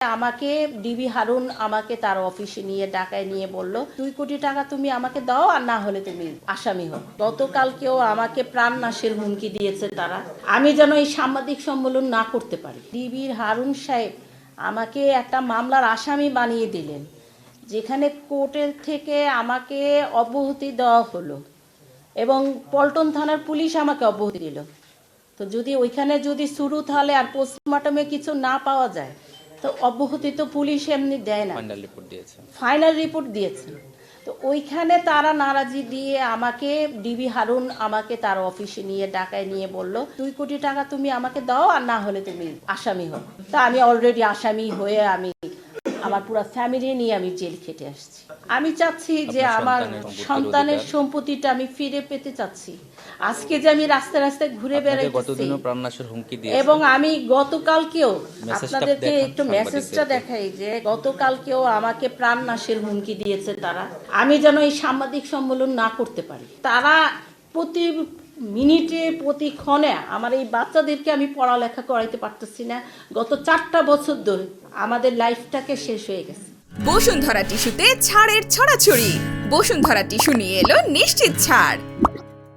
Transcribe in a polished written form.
আমাকে ডিবি হারুন আমাকে তার অফিসে নিয়ে ডাকায় নিয়ে বলল 2 কোটি টাকা তুমি আমাকে দাও, আর না হলে তুমি আসামি হও। গতকালকেও আমাকে প্রাণনাশের হুমকি দিয়েছে তারা, আমি যেন এই সাংবাদিক সম্মেলন না করতে পারি। ডিবির হারুন সাহেব আমাকে একটা মামলার আসামি বানিয়ে দিলেন, যেখানে কোর্টের থেকে আমাকে অব্যাহতি দেওয়া হলো এবং পল্টন থানার পুলিশ আমাকে অব্যাহতি দিল। তো যদি ওইখানে যদি শুরু তাহলে আর পোস্টমর্টমে কিছু না পাওয়া যায়, তো অব্যাহতি তো পুলিশ এমনি দেয় না, ফাইনাল রিপোর্ট দিয়েছে। তো ওইখানে তারা নারাজি দিয়ে আমাকে ডিবি হারুন আমাকে তার অফিসে নিয়ে ডাকায় নিয়ে বলল 2 কোটি টাকা তুমি আমাকে দাও, আর না হলে তুমি আসামি হও। তা আমি অলরেডি আসামি হয়ে আমি আমার পুরো ফ্যামিলি নিয়ে আমি জেল খেটে আসছি। আমি চাচ্ছি যে আমার সন্তানের সম্পত্তিটা আমি ফিরে পেতে চাচ্ছি। আজকে যে আমি রাস্তায় রাস্তায় ঘুরে বেড়াইতেছি এবং আমি গতকালকেও আপনাদেরকে একটু মেসেজটা দেখাই যে গতকালকেও আমাকে প্রাণনাশের হুমকি দিয়েছে তারা, আমি যেন এই সাংবাদিক সম্মেলন না করতে পারি। তারা প্রতি মিনিটে প্রতিক্ষণে আমার এই বাচ্চাদেরকে আমি পড়ালেখা করাইতে পারতেছি না। গত 4টা বছর ধরে আমাদের লাইফটাকে শেষ হয়ে গেছে। বসুন্ধরা টিস্যুতে ছাড়ের ছড়াছড়ি। বসুন্ধরা টিস্যু নিয়ে এলো নিশ্চিত ছাড়।